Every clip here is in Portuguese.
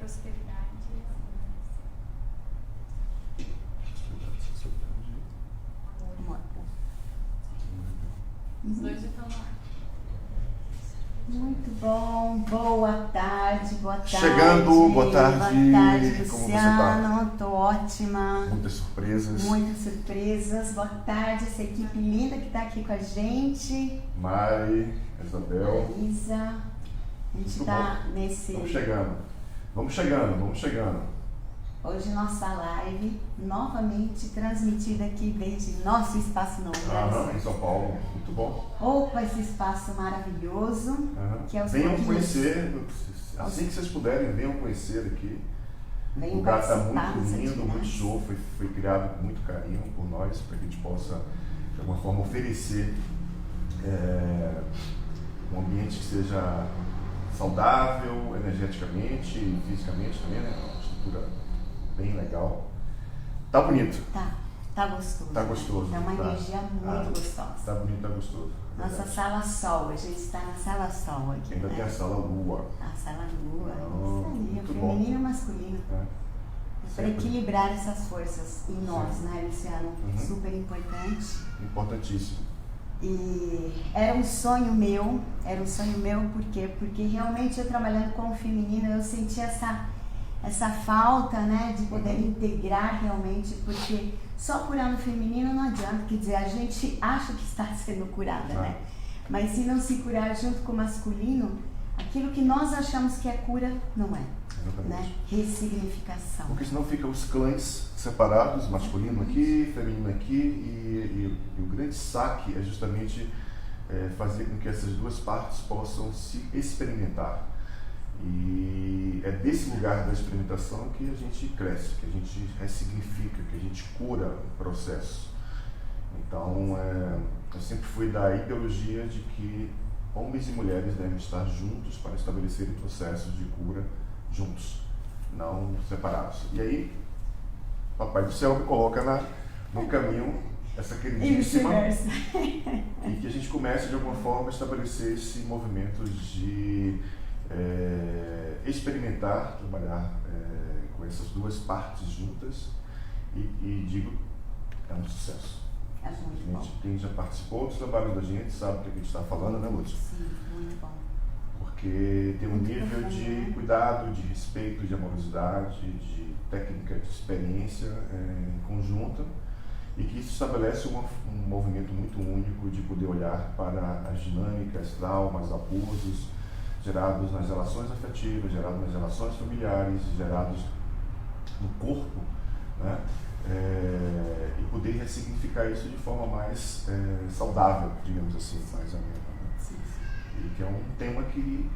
prosperidade. Amor. Os dois já estão lá. Muito bom, boa tarde. Chegando, boa tarde. Boa tarde, Como Luciano. você tá? Tô ótima. Muitas surpresas. Muitas surpresas. Boa tarde, essa equipe linda que tá aqui com a gente. Mari, Isabel. Isa. A gente Muito tá bom. nesse. Vamos chegando. Hoje nossa live novamente transmitida aqui desde nosso espaço novo. Em São Paulo. Muito bom. Opa, esse espaço maravilhoso. Que é os venham pouquinhos- conhecer, assim que vocês puderem, venham conhecer aqui. O Venham lugar está participar muito das lindo, atividades. muito show, foi criado com muito carinho por nós, para que a gente possa, de alguma forma, oferecer um ambiente que seja saudável, energeticamente e fisicamente também, né? Uma estrutura bem legal. Tá bonito. Tá gostoso. Tá gostoso. É uma tá. energia muito gostosa. Tá bonito, tá gostoso. Nossa Verdade. sala sol, a gente está na sala sol aqui. Ainda tem a sala lua. A sala lua, Oh, isso aí, o muito feminino e o masculino. Né? Para Sempre equilibrar essas forças em nós, Sim. né, Luciano? Uhum. Super importante. Importantíssimo. E era um sonho meu por quê? Porque realmente eu trabalhando com o feminino, eu senti essa falta, né, de poder integrar realmente, porque só curar no feminino não adianta, quer dizer, a gente acha que está sendo curada, né? Mas se não se curar junto com o masculino, aquilo que nós achamos que é cura, não é, Exatamente. né? Ressignificação. Porque senão ficam os clãs separados, masculino aqui, feminino aqui, e o grande saque é justamente fazer com que essas duas partes possam se experimentar. E é desse lugar da experimentação que a gente cresce, que a gente ressignifica, que a gente cura o processo. Então, eu sempre fui da ideologia de que homens e mulheres devem estar juntos para estabelecerem processos de cura juntos, não separados. E aí, Papai do Céu me coloca no caminho essa queridíssima e que a gente comece de alguma forma a estabelecer esse movimento de experimentar, trabalhar com essas duas partes juntas e digo, é um sucesso. É muito bom. Quem já participou dos trabalhos da gente sabe do que a gente está falando, né, Lúcia? Sim, muito bom. Porque tem um Muito nível profundo, de né? cuidado, de respeito, de amorosidade, de técnica, de experiência conjunta, e que isso estabelece um movimento muito único de poder olhar para as dinâmicas, traumas, abusos gerados nas relações afetivas, gerados nas relações familiares, gerados no corpo, né? E poder ressignificar isso de forma mais saudável, digamos assim, mais amena, né? Sim, sim. E que é um tema que,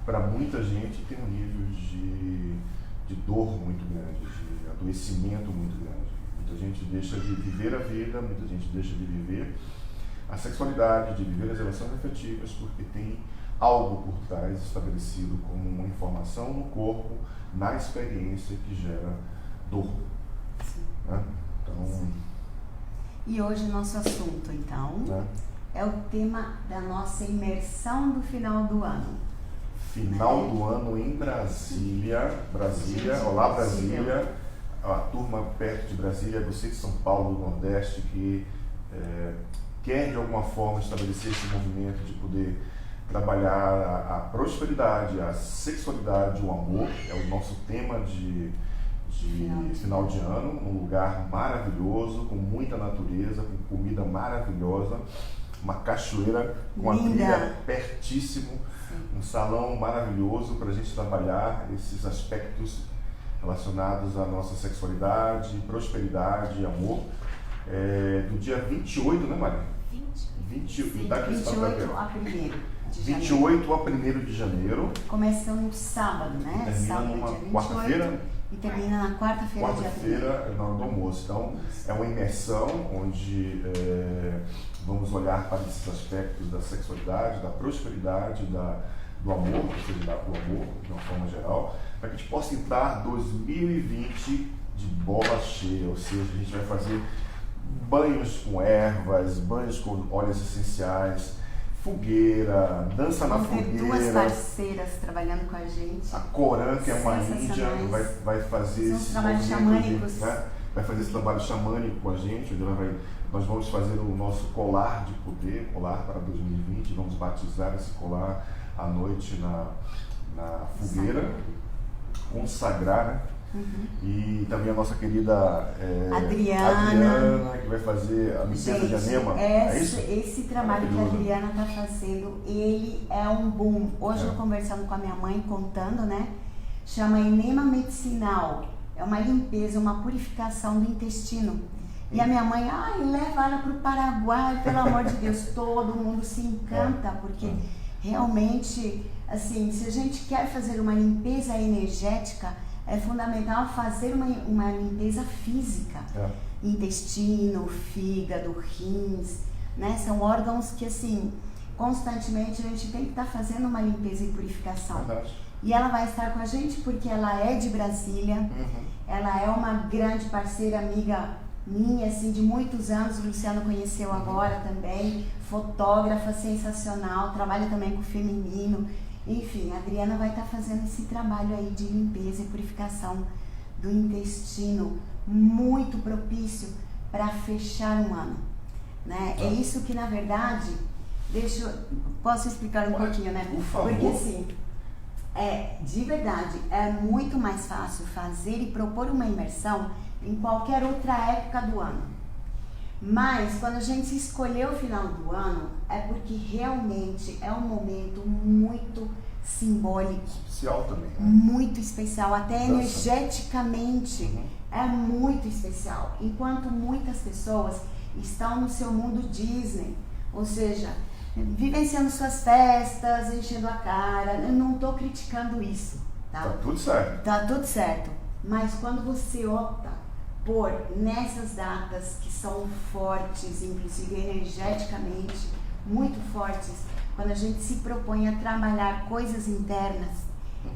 para muita gente, tem um nível de dor muito grande, de adoecimento muito grande. Muita gente deixa de viver a vida, muita gente deixa de viver a sexualidade, de viver as relações afetivas, porque tem algo por trás estabelecido como uma informação no corpo, na experiência, que gera dor. Né? Então, E hoje o nosso assunto, então, né? é o tema da nossa imersão do final do ano. Final do ano em Brasília. Olá Brasília, a turma perto de Brasília, você de São Paulo, do Nordeste, que quer de alguma forma estabelecer esse movimento de poder trabalhar a prosperidade, a sexualidade, o amor, é o nosso tema de final de ano, um lugar maravilhoso, com muita natureza, com comida maravilhosa, uma cachoeira com a trilha pertíssimo, um salão maravilhoso para a gente trabalhar esses aspectos relacionados à nossa sexualidade, prosperidade, amor. Do dia 28, né, Maria? 28 a 1º de janeiro. 28 a 1º de janeiro. Começa no sábado, né? Termina Sábado, numa dia 28, quarta-feira. E termina na quarta-feira, dia 1º. Quarta-feira, na hora do almoço. Então, é uma imersão onde vamos olhar para esses aspectos da sexualidade, da prosperidade, do amor, ou seja, do amor, de uma forma geral, para que a gente possa entrar 2020 de bola cheia, ou seja, a gente vai fazer banhos com ervas, banhos com óleos essenciais, fogueira, dança na Vamos ter fogueira. duas parceiras trabalhando com a gente. A Coran, que é uma índia, vai fazer São esse trabalhos movimento xamânicos. né? Vai fazer esse trabalho xamânico com a gente, onde nós vamos fazer o nosso colar de poder, colar para 2020, vamos batizar esse colar à noite na fogueira, consagrar, né? E também a nossa querida Adriana, que vai fazer a limpeza de anema. Esse trabalho que a Adriana está fazendo, ele é um boom. Hoje eu conversando com a minha mãe, contando, né? Chama enema medicinal. É uma limpeza, uma purificação do intestino. E a minha mãe, leva ela para o Paraguai, pelo amor de Deus. Todo mundo se encanta, porque realmente, assim, se a gente quer fazer uma limpeza energética, é fundamental fazer uma limpeza física. Intestino, fígado, rins, né? São órgãos que, assim, constantemente a gente tem que estar fazendo uma limpeza e purificação. E ela vai estar com a gente porque ela é de Brasília, ela é uma grande parceira, amiga minha, assim, de muitos anos. O Luciano conheceu agora também, fotógrafa sensacional, trabalha também com o feminino. Enfim, a Adriana vai estar fazendo esse trabalho aí de limpeza e purificação do intestino, muito propício para fechar um ano, né? É isso que, na verdade, posso explicar um pouquinho, né? Por favor. Porque, assim, de verdade, é muito mais fácil fazer e propor uma imersão em qualquer outra época do ano. Mas quando a gente escolheu o final do ano, é porque realmente é um momento muito simbólico. Especial também, né? Muito especial, até energeticamente é muito especial. Enquanto muitas pessoas estão no seu mundo Disney, ou seja, vivenciando suas festas, enchendo a cara. Eu não estou criticando isso, tá? Tá tudo certo. Tá tudo certo. Mas quando você opta por, nessas datas que são fortes, inclusive energeticamente, muito fortes, quando a gente se propõe a trabalhar coisas internas,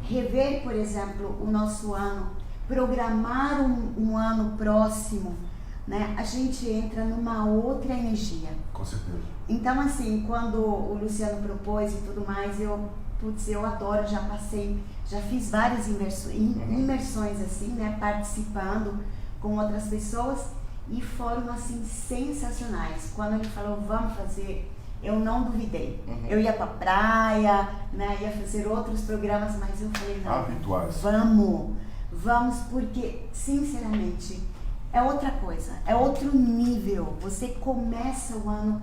rever, por exemplo, o nosso ano, programar um ano próximo, né? A gente entra numa outra energia. Com certeza. Então, assim, quando o Luciano propôs e tudo mais, eu adoro, já fiz várias imersões assim, né, participando com outras pessoas, e foram, assim, sensacionais. Quando ele falou, vamos fazer, eu não duvidei. Eu ia pra praia, né, ia fazer outros programas, mas eu falei, não, habituais. Vamos, porque, sinceramente, é outra coisa, é outro nível. Você começa o ano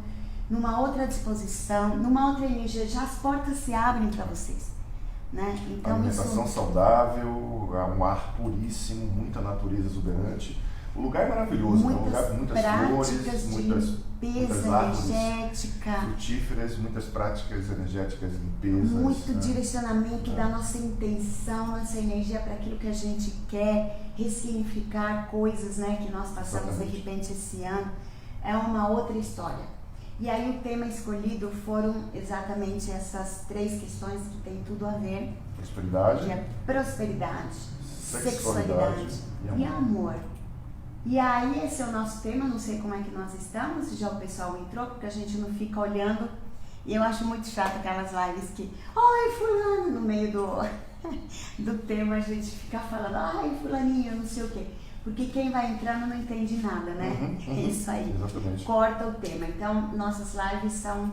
numa outra disposição, numa outra energia, já as portas se abrem para vocês, né? Então, alimentação saudável, um ar puríssimo, muita natureza exuberante. O lugar é maravilhoso, né? Um lugar com muitas flores, muitas árvores energética, frutíferas, muitas práticas energéticas, limpezas. Muito direcionamento da nossa intenção, nossa energia para aquilo que a gente quer, ressignificar coisas, né, que nós passamos de repente esse ano. É uma outra história. E aí o tema escolhido foram exatamente essas 3 questões que tem tudo a ver. Prosperidade. Que é prosperidade, sexualidade e amor. E aí esse é o nosso tema, não sei como é que nós estamos, se já o pessoal entrou, porque a gente não fica olhando. E eu acho muito chato aquelas lives que, oi fulano, no meio do tema a gente fica falando, ai fulaninho, não sei o quê. Porque quem vai entrando não entende nada, né? É isso aí. Exatamente. Corta o tema. Então, nossas lives são,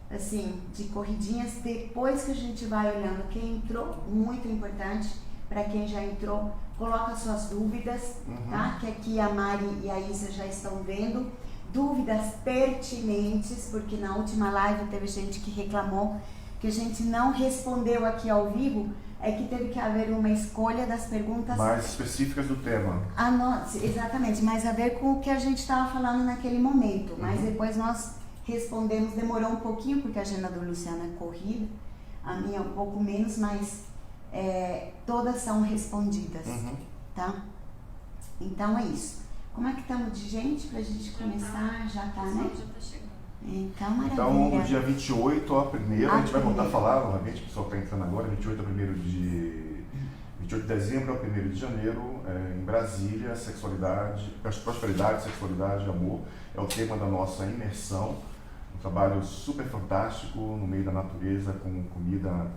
assim, de corridinhas. Depois que a gente vai olhando quem entrou, muito importante, para quem já entrou, coloca suas dúvidas, tá? Que aqui a Mari e a Isa já estão vendo. Dúvidas pertinentes, porque na última live teve gente que reclamou que a gente não respondeu aqui ao vivo. É que teve que haver uma escolha das perguntas mais específicas do tema. Exatamente, mas a ver com o que a gente estava falando naquele momento. Mas depois nós respondemos, demorou um pouquinho, porque a agenda do Luciano é corrida, a minha um pouco menos, mas todas são respondidas, tá? Então é isso. Como é que estamos de gente pra gente começar? Já tá, né? Já tá chegando. Então, maravilha. Então, no dia 28 a primeira, a gente vai voltar a falar novamente, o pessoal está entrando agora, 28 de dezembro ao 1º de janeiro, em Brasília, sexualidade, prosperidade, sexualidade, amor, é o tema da nossa imersão. Um trabalho super fantástico no meio da natureza, com comida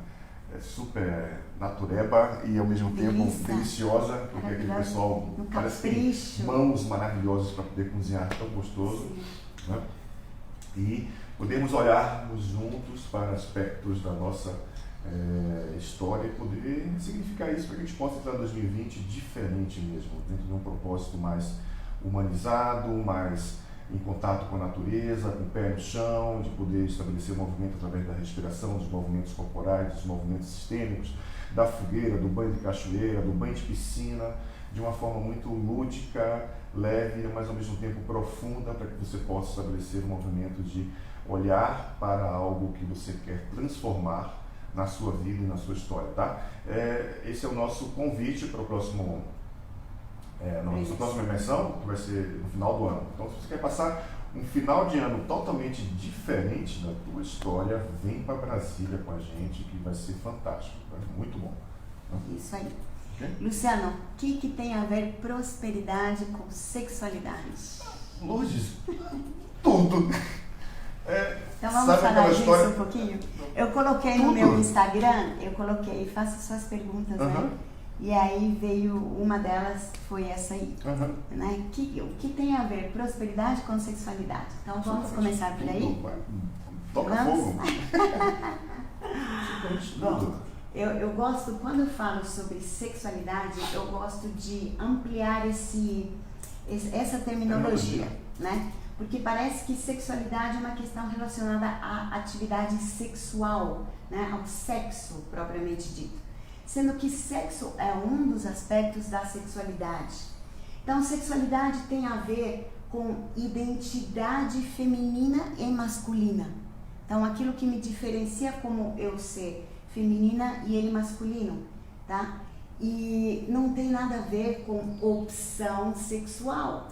super natureba e ao mesmo tempo deliciosa, porque aquele pessoal parece que tem mãos maravilhosas para poder cozinhar tão gostoso. Né? E podemos olharmos juntos para aspectos da nossa história e poder significar isso para que a gente possa entrar em 2020 diferente mesmo, dentro de um propósito mais humanizado, mais em contato com a natureza, com o pé no chão, de poder estabelecer movimento através da respiração, dos movimentos corporais, dos movimentos sistêmicos, da fogueira, do banho de cachoeira, do banho de piscina, de uma forma muito lúdica, leve, mas ao mesmo tempo profunda, para que você possa estabelecer um movimento de olhar para algo que você quer transformar na sua vida e na sua história, tá? Esse é o nosso convite para o próximo nossa próxima imersão, que vai ser no final do ano. Então, se você quer passar um final de ano totalmente diferente da tua história, vem para Brasília com a gente, que vai ser fantástico, vai ser muito bom. Isso aí. Okay? Luciano, o que tem a ver prosperidade com sexualidade? Lourdes, tudo. Então vamos falar disso um pouquinho? Eu coloquei no meu Instagram, faça suas perguntas, né? E aí veio, uma delas foi essa aí, né? O que tem a ver prosperidade com sexualidade? Então vamos começar por aí? Toca fogo! Eu gosto, quando eu falo sobre sexualidade, eu gosto de ampliar essa terminologia, né? Porque parece que sexualidade é uma questão relacionada à atividade sexual, né? Ao sexo propriamente dito. Sendo que sexo é um dos aspectos da sexualidade. Então, sexualidade tem a ver com identidade feminina e masculina. Então, aquilo que me diferencia como eu ser feminina e ele masculino, tá? E não tem nada a ver com opção sexual.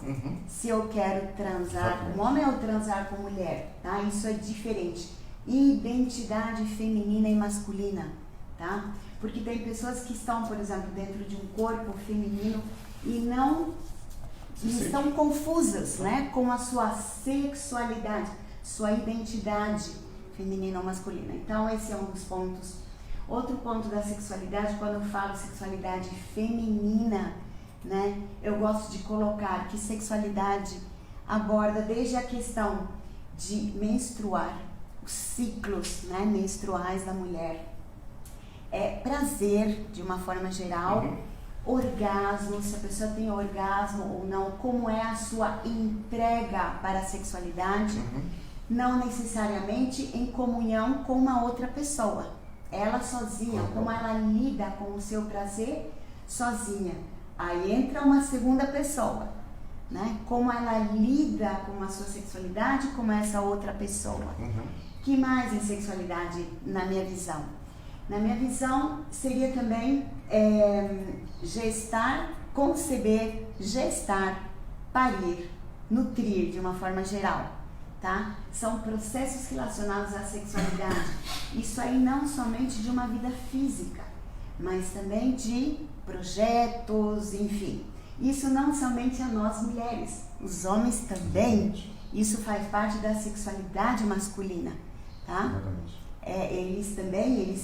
Se eu quero transar com homem ou transar com mulher, tá? Isso é diferente. Identidade feminina e masculina, tá? Porque tem pessoas que estão, por exemplo, dentro de um corpo feminino e estão confusas, né, com a sua sexualidade, sua identidade feminina ou masculina. Então, esse é um dos pontos. Outro ponto da sexualidade, quando eu falo sexualidade feminina, né, eu gosto de colocar que sexualidade aborda desde a questão de menstruar, os ciclos, né, menstruais da mulher, prazer de uma forma geral, orgasmo, se a pessoa tem orgasmo ou não, como é a sua entrega para a sexualidade, não necessariamente em comunhão com uma outra pessoa, ela sozinha, como ela lida com o seu prazer sozinha. Aí entra uma segunda pessoa, né? Como ela lida com a sua sexualidade como essa outra pessoa. Que mais em sexualidade, na minha visão? Na minha visão, seria também gestar, conceber, gestar, parir, nutrir de uma forma geral, tá? São processos relacionados à sexualidade. Isso aí não somente de uma vida física, mas também de projetos, enfim. Isso não somente a nós mulheres, os homens também. Isso faz parte da sexualidade masculina, tá? Eles também,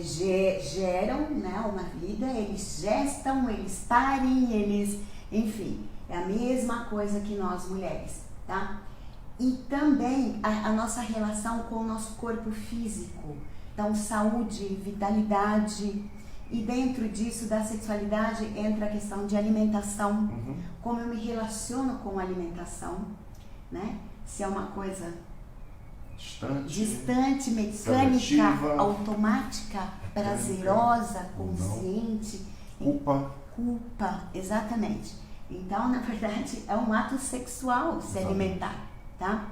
geram, né, uma vida, eles gestam, eles parem, enfim, é a mesma coisa que nós mulheres, tá? E também a nossa relação com o nosso corpo físico, então saúde, vitalidade, e dentro disso da sexualidade entra a questão de alimentação, como eu me relaciono com a alimentação, né? Se é uma coisa distante, mecânica, automática, prazerosa, consciente. Culpa, exatamente. Então, na verdade, é um ato sexual se alimentar, tá?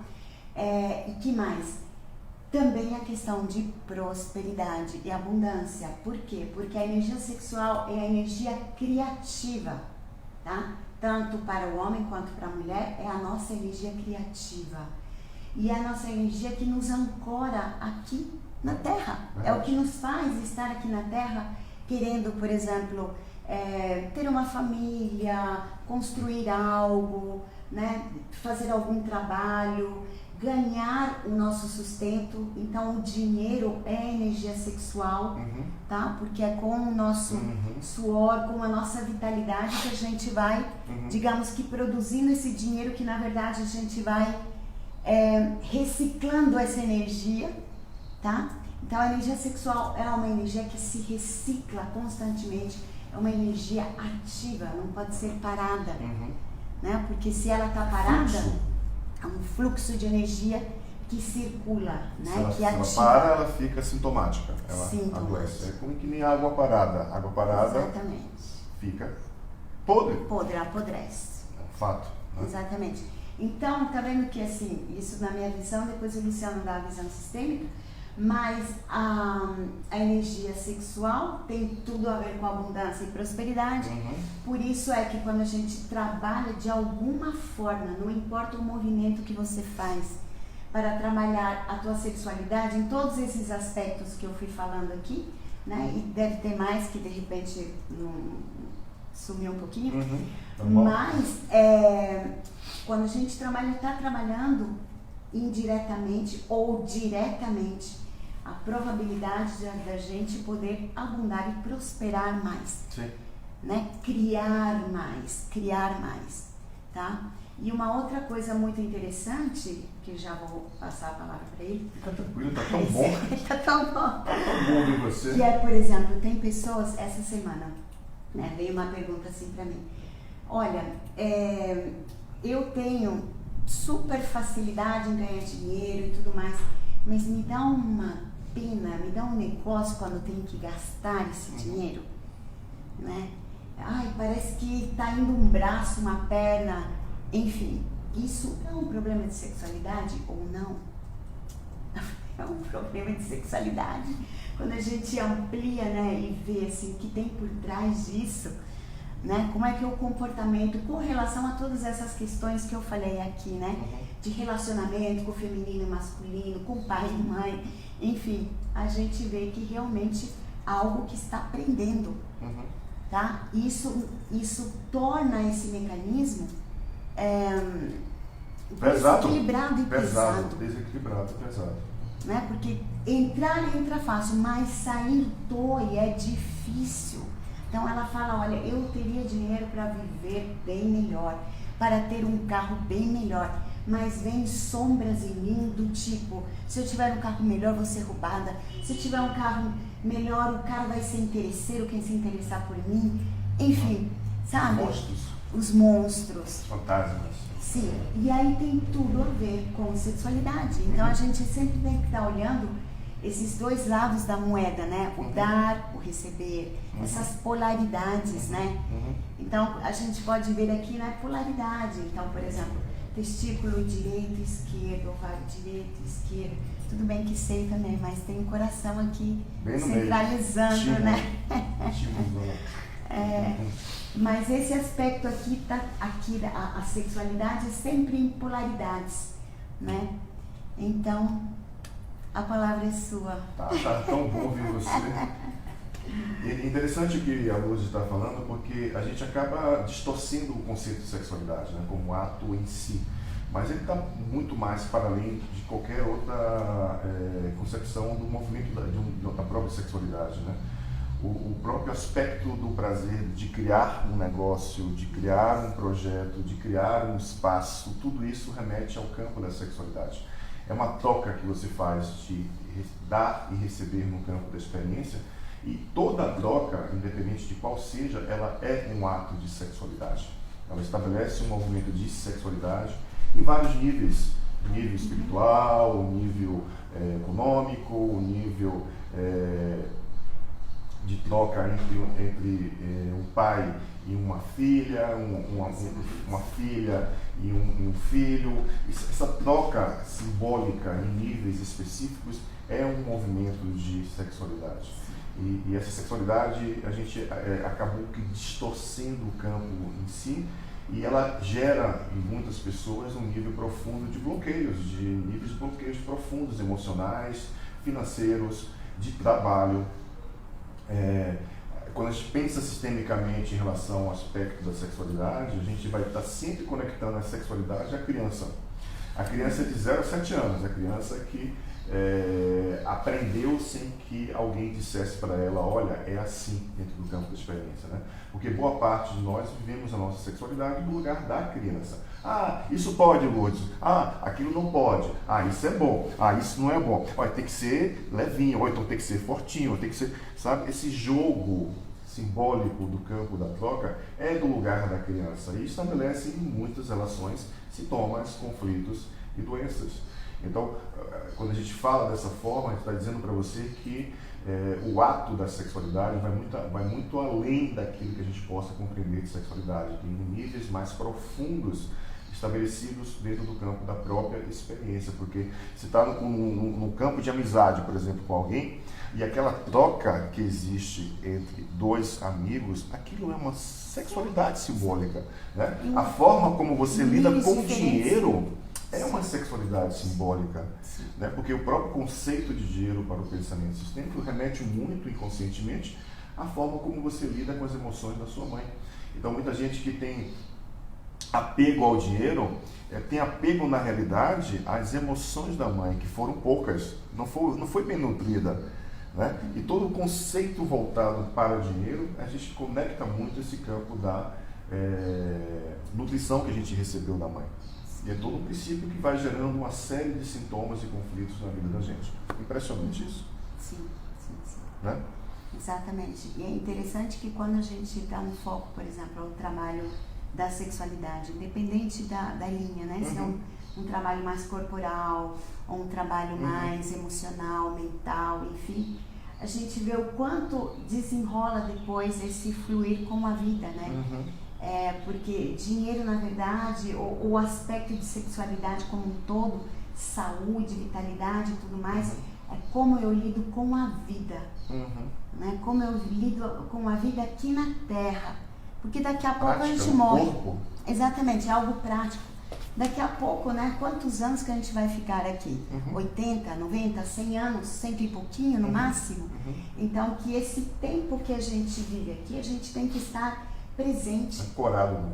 E que mais? Também a questão de prosperidade e abundância. Por quê? Porque a energia sexual é a energia criativa, tá? Tanto para o homem quanto para a mulher, é a nossa energia criativa. E é a nossa energia que nos ancora aqui na Terra. É o que nos faz estar aqui na Terra querendo, por exemplo, ter uma família, construir algo, né? Fazer algum trabalho. ganhar o nosso sustento. Então o dinheiro é energia sexual, tá? Porque é com o nosso suor, com a nossa vitalidade que a gente vai, digamos que produzindo esse dinheiro, que na verdade a gente vai reciclando essa energia, tá? Então a energia sexual é uma energia que se recicla constantemente, é uma energia ativa, não pode ser parada, né? Porque se ela está parada, é um fluxo de energia que circula, né? Se ela para, ela fica sintomática, ela adoece. É como que nem água parada. Água parada fica podre. Ela apodrece. É um fato. Né? Exatamente. Então, tá vendo que assim, isso na minha visão, depois o Luciano dá a visão sistêmica, mas a energia sexual tem tudo a ver com abundância e prosperidade. Por isso é que quando a gente trabalha de alguma forma, não importa o movimento que você faz para trabalhar a tua sexualidade em todos esses aspectos que eu fui falando aqui, né? E deve ter mais que de repente sumiu um pouquinho, mas quando a gente está trabalhando indiretamente ou diretamente, a probabilidade da gente poder abundar e prosperar mais, né? Criar mais, tá? E uma outra coisa muito interessante, que já vou passar a palavra para ele. Fica tranquilo, tá tão bom. Tá tão bom. Tá tão bom ver você. Que é, por exemplo, tem pessoas, essa semana, né, veio uma pergunta assim para mim. Olha, eu tenho super facilidade em ganhar dinheiro e tudo mais, mas me dá uma pena, me dá um negócio quando eu tenho que gastar esse dinheiro, né? Ai, parece que tá indo um braço, uma perna, enfim. Isso é um problema de sexualidade ou não? É um problema de sexualidade. Quando a gente amplia, né, e vê assim, o que tem por trás disso, né? Como é que é o comportamento com relação a todas essas questões que eu falei aqui, né? De relacionamento com o feminino e masculino, com pai e mãe, enfim, a gente vê que realmente algo que está prendendo, tá? Isso torna esse mecanismo desequilibrado e pesado. Desequilibrado e pesado. Né? Porque entrar entra fácil, mas sair dói, é difícil. Então ela fala, olha, eu teria dinheiro para viver bem melhor, para ter um carro bem melhor, mas vem sombras em mim do tipo, se eu tiver um carro melhor vou ser roubada, se eu tiver um carro melhor o cara vai ser interesseiro, quem se interessar por mim, enfim, sabe? Os monstros. Fantasmas. Sim, e aí tem tudo a ver com sexualidade. Então a gente sempre tem que estar olhando esses dois lados da moeda, né? O dar, o receber, essas polaridades, né? Então a gente pode ver aqui na polaridade. Então, por exemplo, testículo direito, esquerdo, ovário direito, esquerdo. Tudo bem que sei também, mas tem um coração aqui centralizando, né? Mas esse aspecto aqui, a sexualidade é sempre em polaridades, né? Então, a palavra é sua. Tá tão bom ouvir você. É interessante o que a Luz está falando, porque a gente acaba distorcendo o conceito de sexualidade, né, como ato em si. Mas ele está muito mais para além de qualquer outra concepção do movimento da própria sexualidade, né? O próprio aspecto do prazer de criar um negócio, de criar um projeto, de criar um espaço, tudo isso remete ao campo da sexualidade. É uma troca que você faz de dar e receber no campo da experiência, e toda troca, independente de qual seja, ela é um ato de sexualidade. Ela estabelece um movimento de sexualidade em vários níveis, o nível espiritual, o nível econômico, o nível de troca entre um pai e uma filha, uma filha e um filho. Essa troca simbólica em níveis específicos é um movimento de sexualidade. E essa sexualidade, a gente acabou que distorcendo o campo em si, e ela gera em muitas pessoas um nível profundo de bloqueios, níveis de bloqueios profundos, emocionais, financeiros, de trabalho. Quando a gente pensa sistemicamente em relação ao aspecto da sexualidade, a gente vai estar sempre conectando a sexualidade à criança. A criança de 0 a 7 anos, a criança que aprendeu sem que alguém dissesse para ela, olha, é assim dentro do campo da experiência, né? Porque boa parte de nós vivemos a nossa sexualidade no lugar da criança. Ah, isso pode, Lourdes. Ah, aquilo não pode. Ah, isso é bom. Ah, isso não é bom. Olha, tem que ser levinho, ou então tem que ser fortinho, tem que ser, sabe? Esse jogo simbólico do campo da troca é do lugar da criança e estabelece em muitas relações sintomas, conflitos e doenças. Então, quando a gente fala dessa forma, a gente está dizendo para você que o ato da sexualidade vai muito além daquilo que a gente possa compreender de sexualidade. Tem níveis mais profundos estabelecidos dentro do campo da própria experiência, porque se está no campo de amizade, por exemplo, com alguém, e aquela troca que existe entre dois amigos, aquilo é uma sexualidade simbólica, né? A forma como você lida com o dinheiro é uma sexualidade simbólica, né? Porque o próprio conceito de dinheiro para o pensamento sistêmico remete muito inconscientemente à forma como você lida com as emoções da sua mãe. Então, muita gente que tem apego ao dinheiro, tem apego na realidade às emoções da mãe, que foram poucas, não foi bem nutrida, né? E todo o conceito voltado para o dinheiro, a gente conecta muito esse campo da nutrição que a gente recebeu da mãe. E é todo um princípio que vai gerando uma série de sintomas e conflitos na vida da gente. Impressionante isso. Sim. Né? Exatamente. E é interessante que quando a gente dá um foco, por exemplo, ao trabalho da sexualidade, independente da linha, né? Se é um trabalho mais corporal, ou um trabalho mais emocional, mental, enfim, a gente vê o quanto desenrola depois esse fluir com a vida, né? Porque dinheiro, na verdade, o aspecto de sexualidade como um todo, saúde, vitalidade e tudo mais, é como eu lido com a vida, né? Como eu lido com a vida aqui na Terra. Porque daqui a pouco a gente morre. Corpo. Exatamente, é algo prático. Daqui a pouco, né? Quantos anos que a gente vai ficar aqui? 80, 90, 100 anos, 100 e pouquinho no máximo? Então, que esse tempo que a gente vive aqui, a gente tem que estar presente.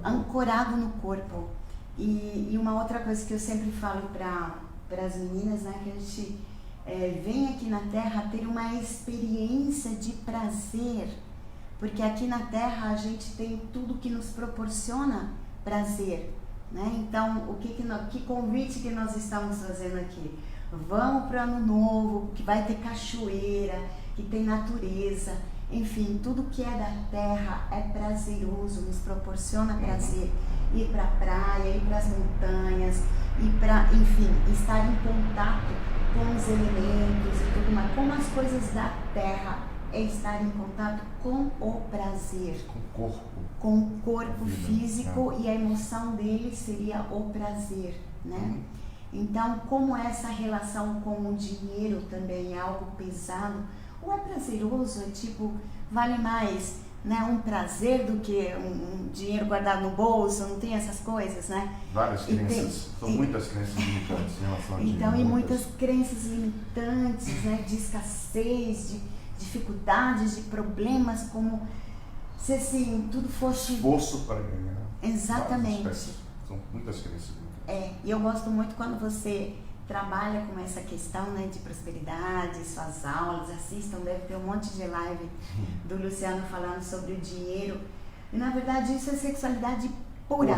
Ancorado no corpo. E uma outra coisa que eu sempre falo para as meninas, né? Que a gente vem aqui na Terra ter uma experiência de prazer. Porque aqui na Terra a gente tem tudo que nos proporciona prazer, né? Então, que convite que nós estamos fazendo aqui? Vamos para o Ano Novo, que vai ter cachoeira, que tem natureza, enfim, tudo que é da Terra é prazeroso, nos proporciona prazer. Ir para a praia, ir para as montanhas, enfim, estar em contato com os elementos e tudo mais, como as coisas da Terra. É estar em contato com o prazer, com o corpo físico, e a emoção dele seria o prazer, né? Então, como essa relação com o dinheiro também é algo pesado, ou é prazeroso, é tipo, vale mais, né, um prazer do que um dinheiro guardado no bolso, não tem essas coisas, né? Várias crenças, são muitas crenças limitantes em relação ao dinheiro. Então, e muitas crenças limitantes, né, de escassez, de dificuldades, de problemas, como se assim, tudo fosse... Esforço para ganhar. Exatamente. São muitas crenças. E eu gosto muito quando você trabalha com essa questão, né, de prosperidade, suas aulas, assistam, deve ter um monte de live do Luciano falando sobre o dinheiro. E na verdade isso é sexualidade pura.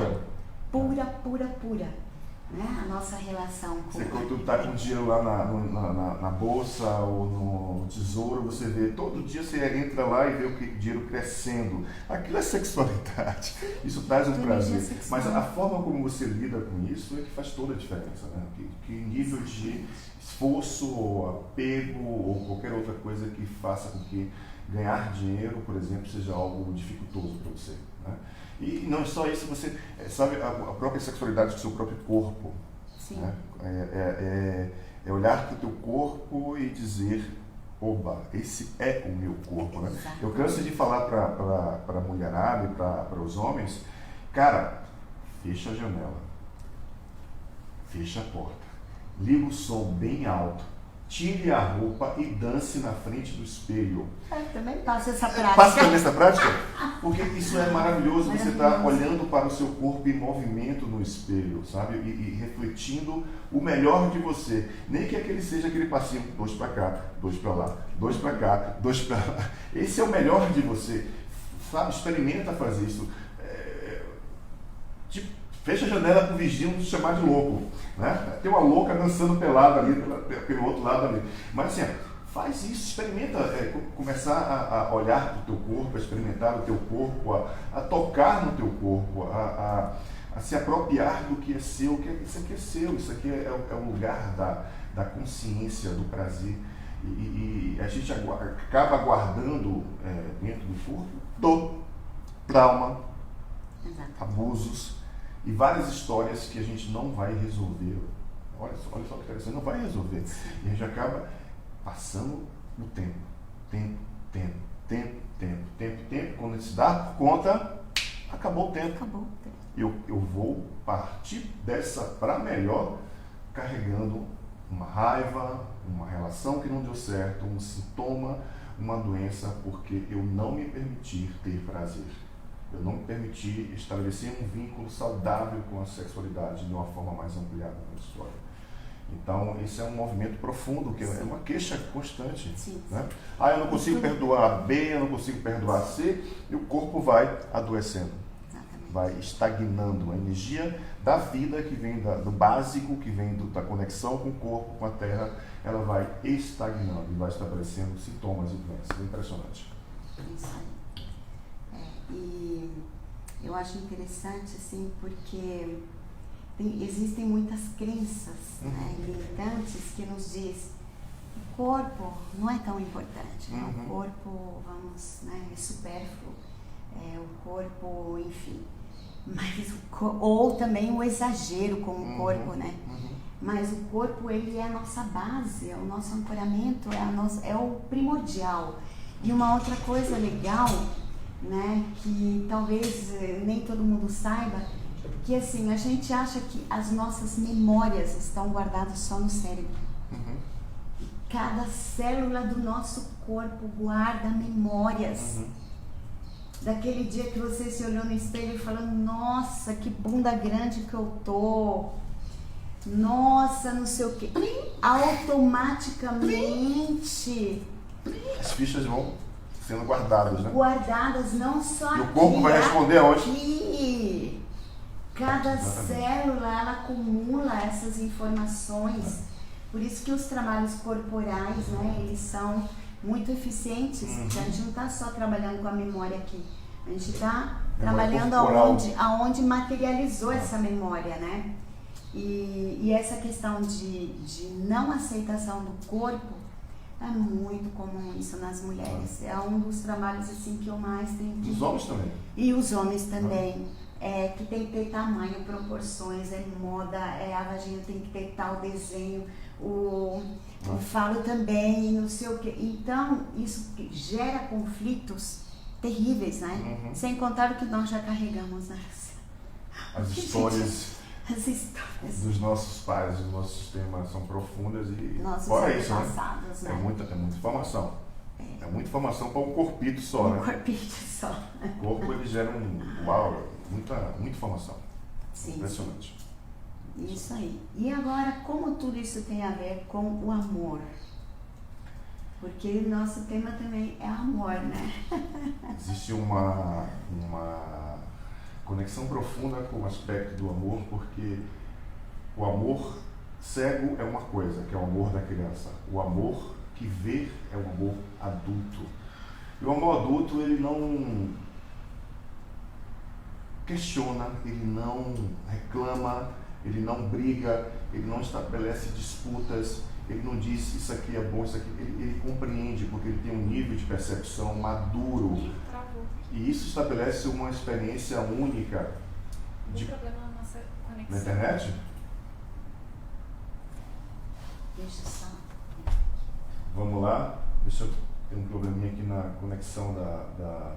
Né? A nossa relação com... Você, quando tu tá com dinheiro lá na bolsa ou no tesouro, você vê, todo dia você entra lá e vê o dinheiro crescendo. Aquilo é sexualidade. Isso traz um prazer. Mas a forma como você lida com isso é que faz toda a diferença, né? Que nível de esforço, ou apego, ou qualquer outra coisa que faça com que ganhar dinheiro, por exemplo, seja algo dificultoso para você, né? E não é só isso, você sabe a própria sexualidade do seu próprio corpo. Sim. Né? É olhar para o teu corpo e dizer, oba, esse é o meu corpo. Né? Eu canso de falar para a mulherada e para os homens, cara, fecha a janela, fecha a porta, liga o som bem alto, tire a roupa e dance na frente do espelho. Eu também passo essa prática. Passa também essa prática? Porque isso é maravilhoso, você está olhando para o seu corpo em movimento no espelho, sabe? E refletindo o melhor de você. Nem que aquele seja aquele passinho, 2 para cá, 2 para lá, 2 para cá, 2 para lá. Esse é o melhor de você, sabe? Experimenta fazer isso. Tipo, fecha a janela para o vizinho não te chamar de louco, né? Tem uma louca dançando pelada ali, pelo outro lado ali. Mas assim, faz isso, experimenta começar a olhar para o teu corpo, a experimentar o teu corpo, a tocar no teu corpo, a se apropriar do que é seu, isso aqui é seu, isso aqui é o lugar da consciência, do prazer. E a gente acaba guardando dentro do corpo dor, trauma, abusos e várias histórias que a gente não vai resolver. Olha só que interessante, não vai resolver. E a gente acaba passando o tempo. Quando a gente se dá por conta, acabou o tempo. Eu vou partir dessa para melhor, carregando uma raiva, uma relação que não deu certo, um sintoma, uma doença, porque eu não me permiti ter prazer. Eu não me permiti estabelecer um vínculo saudável com a sexualidade de uma forma mais ampliada na história. Então, esse é um movimento profundo, que é uma queixa constante. Né? Eu não consigo perdoar B, eu não consigo perdoar C, e o corpo vai adoecendo, vai estagnando. A energia da vida que vem do básico, que vem da conexão com o corpo, com a terra, ela vai estagnando e vai estabelecendo sintomas e doenças. É impressionante. Isso aí. E eu acho interessante, assim, porque existem muitas crenças limitantes que nos diz o corpo não é tão importante, né? O corpo, é supérfluo, o corpo, enfim, mas ou também o exagero com o corpo, né? Mas o corpo, ele é a nossa base, é o nosso ancoramento, é o primordial. E uma outra coisa legal, né, que talvez nem todo mundo saiba, que assim, a gente acha que as nossas memórias estão guardadas só no cérebro. Cada célula do nosso corpo guarda memórias. Daquele dia que você se olhou no espelho e falou, nossa, que bunda grande que eu tô. Nossa, não sei o quê. Automaticamente as fichas vão sendo guardadas, né? Guardadas não só e o corpo vai responder aonde? Cada célula, ela acumula essas informações. Por isso que os trabalhos corporais, né, eles são muito eficientes. A gente não está só trabalhando com a memória aqui. A gente está trabalhando aonde materializou essa memória, né? E essa questão de não aceitação do corpo é muito comum isso nas mulheres. É um dos trabalhos assim que eu mais tenho. Os homens também. E os homens também. Que tem que ter tamanho, proporções, moda, a vagina tem que ter tal desenho, o falo também, não sei o quê. Então, isso gera conflitos terríveis, né? Sem contar o que nós já carregamos, né? As histórias dos nossos pais, do nosso sistema são profundas e fora isso, né? É muita informação. É muita informação para um corpito só, né? Um corpito só. O corpo, ele gera muita informação. Sim, impressionante. Isso aí. E agora, como tudo isso tem a ver com o amor? Porque nosso tema também é amor, né? Existe uma conexão profunda com o aspecto do amor, porque o amor cego é uma coisa, que é o amor da criança. O amor que vê é o amor adulto. E o amor adulto, ele não questiona, ele não reclama, ele não briga, ele não estabelece disputas, ele não diz isso aqui é bom, isso aqui. Ele compreende, porque ele tem um nível de percepção maduro. E isso estabelece uma experiência única. Tem problema na nossa conexão. Na internet? Deixa só. Vamos lá. Deixa eu ter um probleminha aqui na conexão da...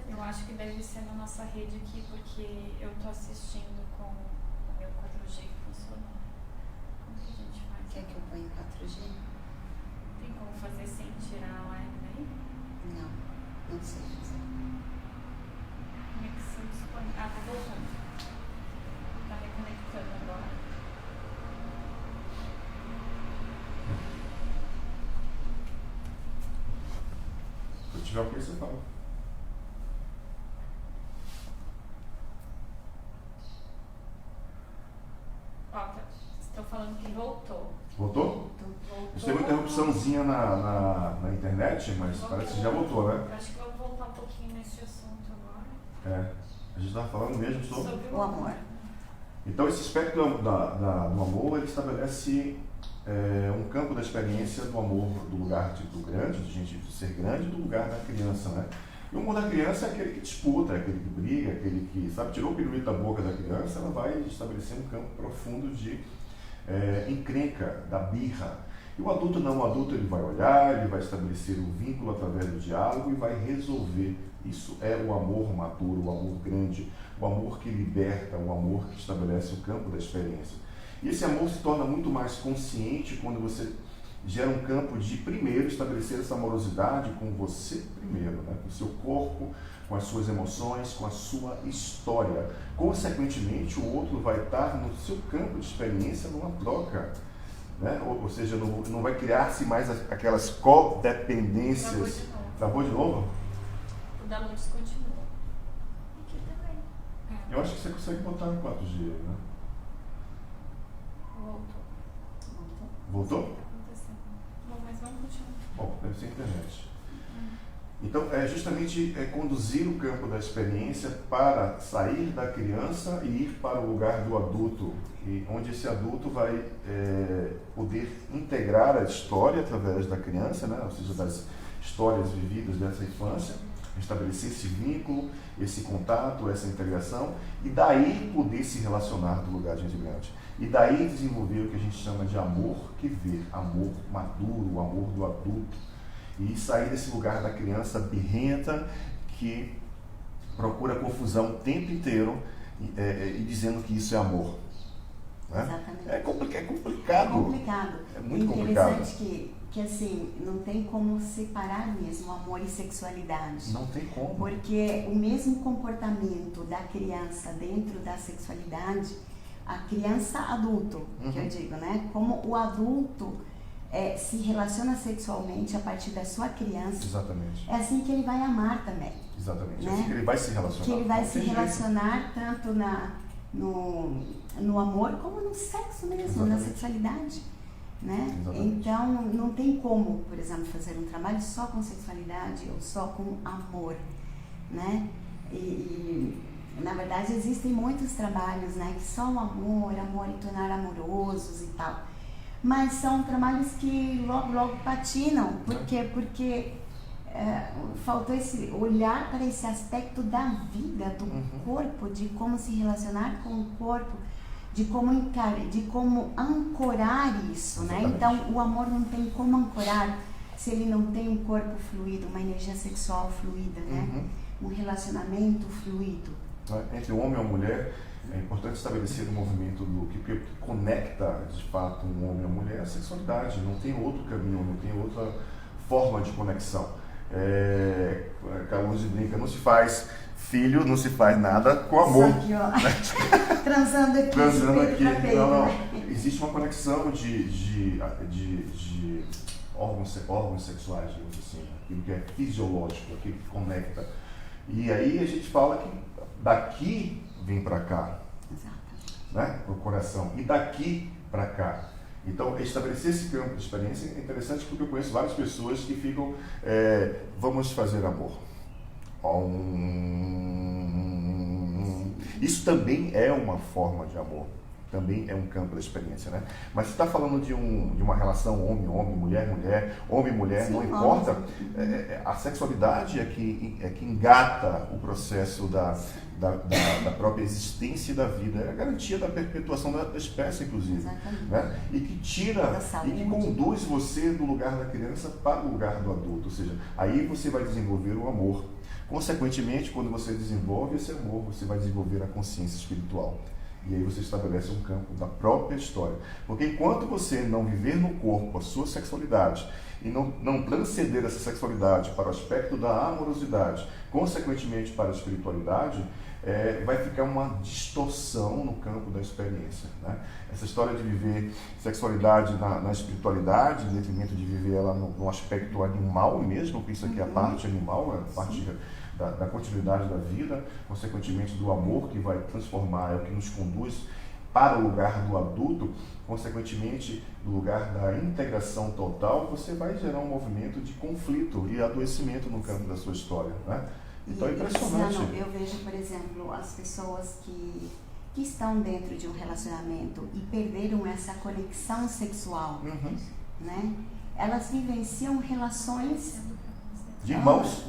Eu acho que deve ser na nossa rede aqui, porque eu tô assistindo com o meu 4G que funcionou. Como que a gente faz? Quer que eu ponha 4G? Tem como fazer sem tirar a live daí? Não. Não sei. Conexão disponível. Ah, tá voltando. Tá reconectando agora. Se tiver o que você fala. Ó, vocês estão falando que voltou. Voltou? Voltou. Isso tem uma interrupçãozinha na internet, mas parece que já voltou, né? Eu acho que vamos voltar um pouquinho nesse assunto agora. É. A gente estava falando mesmo sobre... O amor. Então, esse aspecto do amor, ele estabelece um campo da experiência do amor, do lugar do grande, de gente de ser grande, do lugar da criança, né? E o amor da criança é aquele que disputa, é aquele que briga, é aquele que, sabe, tirou o pirulito da boca da criança, ela vai estabelecer um campo profundo de encrenca, da birra. E o adulto não, o adulto ele vai olhar, ele vai estabelecer um vínculo através do diálogo e vai resolver. Isso é o amor maduro, o amor grande, o amor que liberta, o amor que estabelece o campo da experiência. E esse amor se torna muito mais consciente quando você gera um campo de, primeiro, estabelecer essa amorosidade com você primeiro, né? Com o seu corpo, com as suas emoções, com a sua história. Consequentemente, o outro vai estar no seu campo de experiência numa troca. Né? Ou seja, não vai criar-se mais aquelas codependências. Travou de novo? O da luz continua. Aqui também. Eu acho que você consegue botar no 4G, né? Voltou. Voltou? Acontecendo. Bom, mas vamos continuar. Bom, deve ser internet. Então, é justamente conduzir o campo da experiência para sair da criança e ir para o lugar do adulto, onde esse adulto vai poder integrar a história através da criança, né? Ou seja, das histórias vividas dessa infância, estabelecer esse vínculo, esse contato, essa integração, e daí poder se relacionar do lugar de imigrante. E daí desenvolver o que a gente chama de amor que vê, amor maduro, o amor do adulto. E sair desse lugar da criança birrenta que procura confusão o tempo inteiro e dizendo que isso é amor. Né? Exatamente. É complicado. É complicado. É muito complicado. Interessante que assim, não tem como separar mesmo amor e sexualidade. Não tem como. Porque o mesmo comportamento da criança dentro da sexualidade, a criança adulto, que eu digo, né? Como o adulto se relaciona sexualmente a partir da sua criança. Exatamente. É assim que ele vai amar também. Exatamente. Né? É assim que ele vai se relacionar. Que ele vai Não se tem jeito. relacionar tanto no amor como no sexo mesmo, Exatamente. na sexualidade. Né? Exatamente. Então, não tem como, por exemplo, fazer um trabalho só com sexualidade ou só com amor. Né? E na verdade, existem muitos trabalhos, né, que só o amor e tornar amorosos e tal. Mas são trabalhos que logo patinam. Por quê? Porque faltou esse olhar para esse aspecto da vida, do corpo, de como se relacionar com o corpo, de como ancorar isso, né? Então, o amor não tem como ancorar se ele não tem um corpo fluido, uma energia sexual fluida, né? Um relacionamento fluido. Entre o homem e a mulher, é importante estabelecer um movimento que conecta, de fato, um homem e a mulher à sexualidade. Não tem outro caminho, não tem outra forma de conexão. Carlos brinca, não se faz filho, não se faz nada com amor. Só que, ó, transando aqui. Não. Existe uma conexão de órgãos sexuais, digamos assim, aquilo que é fisiológico, aquilo que conecta. E aí a gente fala que daqui vem para cá, né, para o coração, e daqui para cá. Então, estabelecer esse campo de experiência é interessante porque eu conheço várias pessoas que ficam, vamos fazer amor. Isso também é uma forma de amor, também é um campo da experiência, né? Mas se está falando de uma relação homem-homem, mulher-mulher, homem-mulher, não importa, a sexualidade é que engata o processo da própria existência da vida, é a garantia da perpetuação da espécie, inclusive. Né? E que tira, e que conduz você do lugar da criança para o lugar do adulto, ou seja, aí você vai desenvolver o amor. Consequentemente, quando você desenvolve esse amor, você vai desenvolver a consciência espiritual. E aí você estabelece um campo da própria história. Porque enquanto você não viver no corpo a sua sexualidade, e não transcender essa sexualidade para o aspecto da amorosidade, consequentemente para a espiritualidade, vai ficar uma distorção no campo da experiência, né? Essa história de viver sexualidade na espiritualidade, em detrimento de viver ela no aspecto animal mesmo, porque isso aqui é a parte animal, a parte da continuidade da vida, consequentemente do amor que vai transformar, é o que nos conduz para o lugar do adulto, consequentemente do lugar da integração total, você vai gerar um movimento de conflito e adoecimento no campo da sua história, né? Então é impressionante. Luciano, eu vejo, por exemplo, as pessoas que estão dentro de um relacionamento e perderam essa conexão sexual, né? Elas vivenciam relações de irmãos,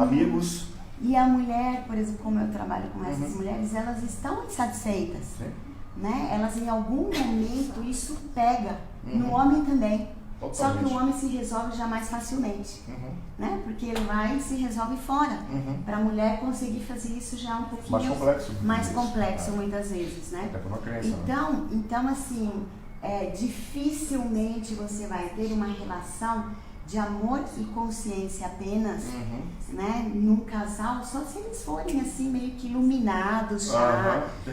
amigos. E a mulher, por exemplo, como eu trabalho com essas mulheres, elas estão insatisfeitas, né? Elas em algum momento isso pega no homem também. Totalmente. Só que o homem se resolve já mais facilmente, né? Porque ele vai e se resolve fora. Para a mulher conseguir fazer isso já é um pouquinho mais complexo muitas vezes, né? Até por uma crença, então assim, dificilmente você vai ter uma relação de amor e consciência apenas, né, num casal, só se eles forem assim meio que iluminados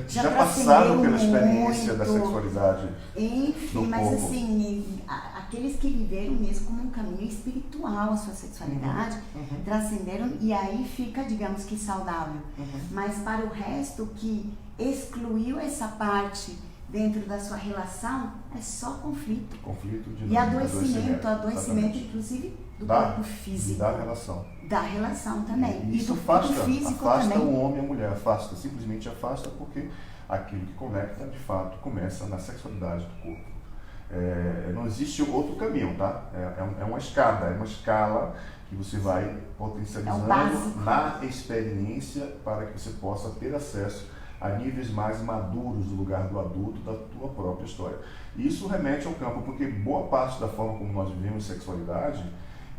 já passaram pela experiência da sexualidade. Enfim, mas corpo. Assim, aqueles que viveram mesmo como um caminho espiritual a sua sexualidade, transcenderam e aí fica, digamos que saudável. Mas para o resto que excluiu essa parte dentro da sua relação, é só conflito. E adoecimento inclusive do corpo físico. E da relação. Da relação também. E isso afasta o homem e a mulher, simplesmente afasta, porque aquilo que conecta, de fato, começa na sexualidade do corpo. Não existe outro caminho, tá? É uma escala que você vai potencializando na experiência para que você possa ter acesso a níveis mais maduros do lugar do adulto, da tua própria história. E isso remete ao campo, porque boa parte da forma como nós vivemos sexualidade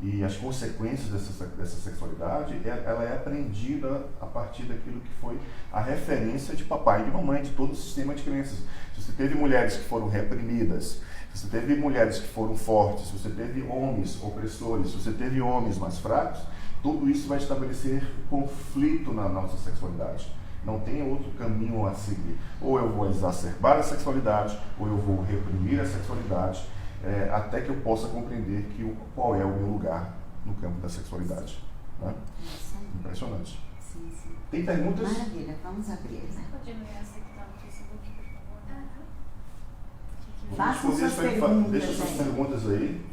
e as consequências dessa sexualidade, ela é aprendida a partir daquilo que foi a referência de papai e de mamãe, de todo o sistema de crenças. Se você teve mulheres que foram reprimidas, se você teve mulheres que foram fortes, se você teve homens opressores, se você teve homens mais fracos, tudo isso vai estabelecer conflito na nossa sexualidade. Não tem outro caminho a seguir. Ou eu vou exacerbar a sexualidade, ou eu vou reprimir a sexualidade, até que eu possa compreender qual é o meu lugar no campo da sexualidade. Né? Impressionante. Sim. Tem perguntas? Maravilha, vamos abrir. Você pode ler essa que está no Facebook, por favor? Façam suas perguntas. Deixa suas perguntas aí.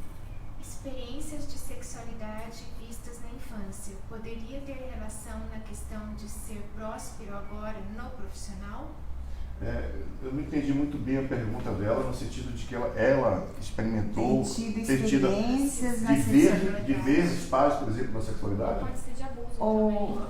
Experiências de sexualidade vistas na infância poderia ter relação na questão de ser próspero agora no profissional? Eu não entendi muito bem a pergunta dela, no sentido de que ela experimentou experiências na sexualidade. De ver os pais, por exemplo, na sexualidade? Pode ser de abuso também.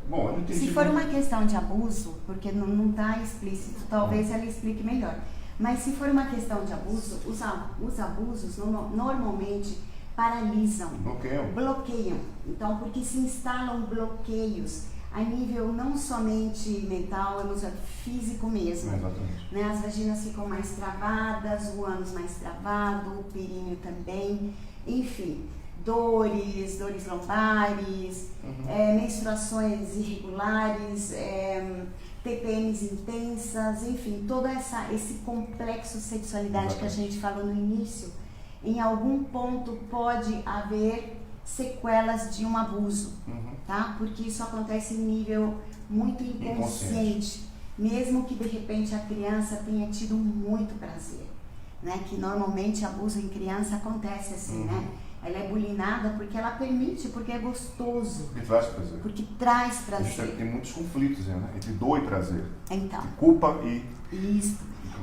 Bom, eu não entendi. Se for uma questão de abuso, porque não está explícito, talvez ela explique melhor. Mas se for uma questão de abuso, os abusos normalmente paralisam, bloqueiam. Então, porque se instalam bloqueios a nível não somente mental, emocional, físico mesmo. Exatamente. Né? As vaginas ficam mais travadas, o ânus mais travado, o períneo também, enfim, dores lombares, menstruações irregulares, TPMs intensas, enfim, todo esse complexo sexualidade que a gente falou no início, em algum ponto pode haver sequelas de um abuso, tá? Porque isso acontece em nível muito inconsciente, mesmo que de repente a criança tenha tido muito prazer, né? Que normalmente abuso em criança acontece assim, né? Ela é bulinada porque ela permite, porque é gostoso. Porque traz prazer. Porque traz prazer. Tem muitos conflitos, né? Entre dor e prazer. Então. Entre culpa e... Isso.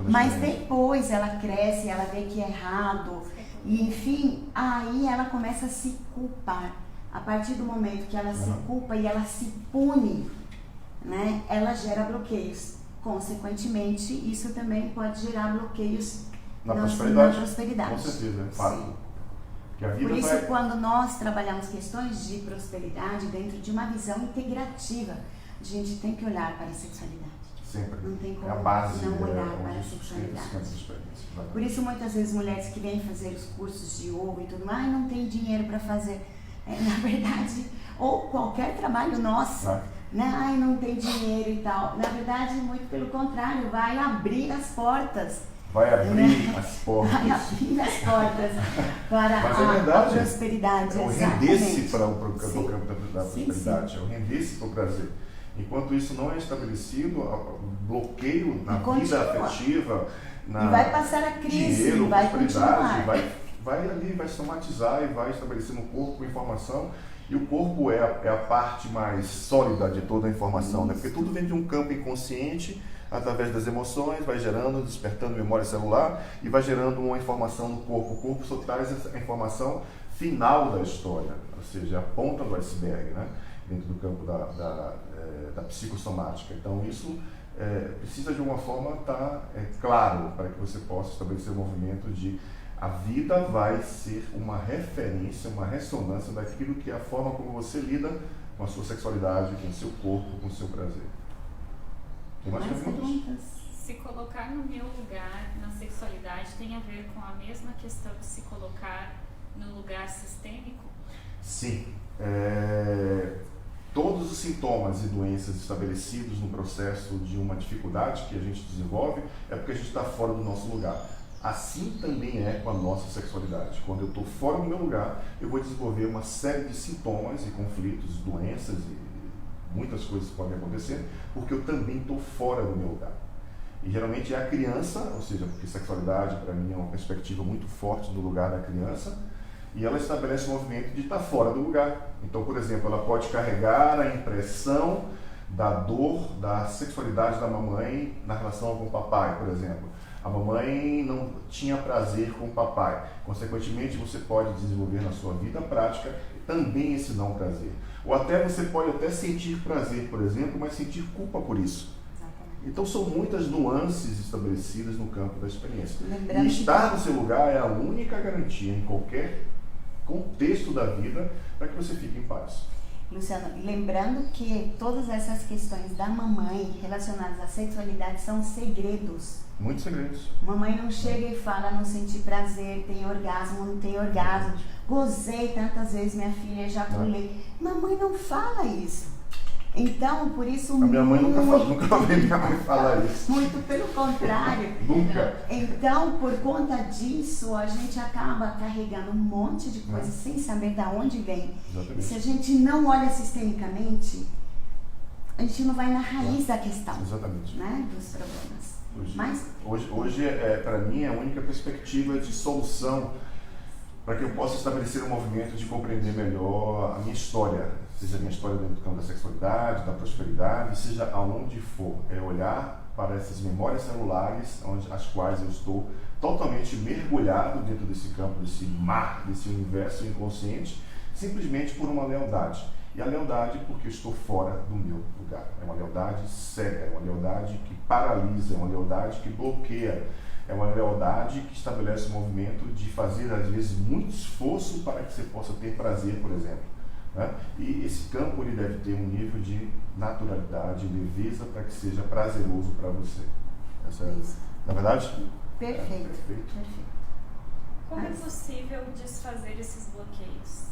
Mas depois ela cresce, ela vê que é errado. E, enfim, aí ela começa a se culpar. A partir do momento que ela se culpa e ela se pune, né? Ela gera bloqueios. Consequentemente, isso também pode gerar bloqueios na prosperidade. Com certeza, é fato. Por isso, quando nós trabalhamos questões de prosperidade dentro de uma visão integrativa, a gente tem que olhar para a sexualidade. sempre. Não tem como É a base, não olhar para a onde sexualidade. essa experiência. Por isso, muitas vezes, mulheres que vêm fazer os cursos de yoga e tudo mais, não tem dinheiro para fazer. Na verdade, ou qualquer trabalho nosso, né? Ai, não tem dinheiro e tal. Na verdade, muito pelo contrário, vai abrir as portas. Vai abrir as portas. Vai abrir as portas para a prosperidade. É o render-se para o campo da prosperidade, é o render-se para o prazer. Enquanto isso não é estabelecido, o bloqueio na vida afetiva, e vai passar a crise, dinheiro, vai prosperidade, continuar. vai ali, vai somatizar e vai estabelecer no corpo informação. E o corpo é a parte mais sólida de toda a informação, né? Porque tudo vem de um campo inconsciente, através das emoções, vai gerando, despertando memória celular e vai gerando uma informação no corpo. O corpo só traz essa informação final da história, ou seja, a ponta do iceberg, né? Dentro do campo da psicossomática. Então isso precisa de uma forma estar claro para que você possa estabelecer o movimento de a vida vai ser uma referência, uma ressonância daquilo que é a forma como você lida com a sua sexualidade, com o seu corpo, com o seu prazer. Tem mais perguntas? Se colocar no meu lugar na sexualidade tem a ver com a mesma questão de se colocar no lugar sistêmico? Sim. Todos os sintomas e doenças estabelecidos no processo de uma dificuldade que a gente desenvolve é porque a gente está fora do nosso lugar. Assim também é com a nossa sexualidade. Quando eu estou fora do meu lugar, eu vou desenvolver uma série de sintomas e conflitos, doenças e muitas coisas podem acontecer, porque eu também estou fora do meu lugar. E geralmente é a criança, ou seja, porque sexualidade para mim é uma perspectiva muito forte do lugar da criança, e ela estabelece o movimento de estar fora do lugar. Então, por exemplo, ela pode carregar a impressão da dor, da sexualidade da mamãe na relação com o papai, por exemplo. A mamãe não tinha prazer com o papai. Consequentemente, você pode desenvolver na sua vida prática também esse não prazer. Ou até você pode até sentir prazer, por exemplo, mas sentir culpa por isso. Exatamente. Então são muitas nuances estabelecidas no campo da experiência. E estar no seu lugar é a única garantia em qualquer contexto da vida para que você fique em paz. Luciano, lembrando que todas essas questões da mamãe relacionadas à sexualidade são segredos. Muitos segredos. Mamãe não chega e fala, não senti prazer, tem orgasmo, não tem orgasmo. Gozei tantas vezes, minha filha, ejaculei. Mamãe não fala isso. Então, por isso... A minha mãe nunca ouvi minha mãe falar isso. Muito pelo contrário. Nunca. Então, por conta disso, a gente acaba carregando um monte de coisas sem saber de onde vem. Exatamente. E se a gente não olha sistemicamente, a gente não vai na raiz da questão. Exatamente. Né, dos problemas. Hoje para mim, é a única perspectiva de solução para que eu possa estabelecer um movimento de compreender melhor a minha história, seja a minha história dentro do campo da sexualidade, da prosperidade, seja aonde for. É olhar para essas memórias celulares, as quais eu estou totalmente mergulhado dentro desse campo, desse mar, desse universo inconsciente, simplesmente por uma lealdade. E a lealdade porque eu estou fora do meu lugar. É uma lealdade cega, é uma lealdade que paralisa, é uma lealdade que bloqueia, é uma lealdade que estabelece o movimento de fazer, às vezes, muito esforço para que você possa ter prazer, por exemplo. Né? E esse campo ele deve ter um nível de naturalidade, leveza, para que seja prazeroso para você. Essa é, na verdade? Perfeito. Perfeito. Como é possível desfazer esses bloqueios?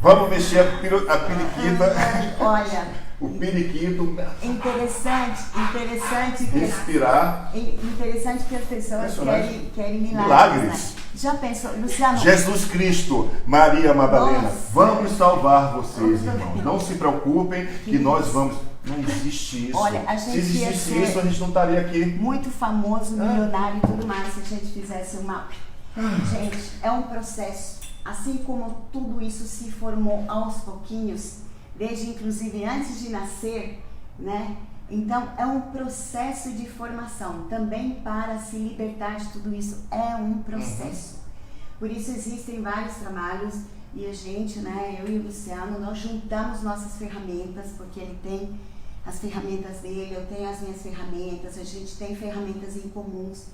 Vamos mexer a periquita. Olha, o periquito. Interessante respirar. Interessante que as pessoas querem milagres. Né? Já pensou, Luciano? Jesus Cristo, Maria Madalena, vamos salvar vocês, irmãos. Não se preocupem que nós vamos. Não existe isso. Olha, a gente se existisse isso, a gente não estaria aqui. Muito famoso, milionário e tudo mais, se a gente fizesse uma. Gente, é um processo. Assim como tudo isso se formou aos pouquinhos, desde inclusive antes de nascer, né? Então é um processo de formação. Também para se libertar de tudo isso é um processo. Por isso existem vários trabalhos e a gente, né? Eu e o Luciano, nós juntamos nossas ferramentas, porque ele tem as ferramentas dele, eu tenho as minhas ferramentas, a gente tem ferramentas em comuns.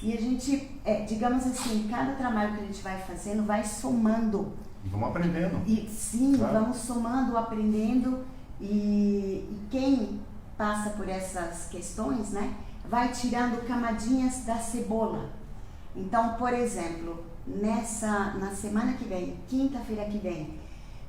E a gente, digamos assim, cada trabalho que a gente vai fazendo vai somando. E vamos aprendendo. E sim, claro. Vamos somando, aprendendo E quem passa por essas questões, né, vai tirando camadinhas da cebola. Então, por exemplo, na semana que vem, quinta-feira que vem,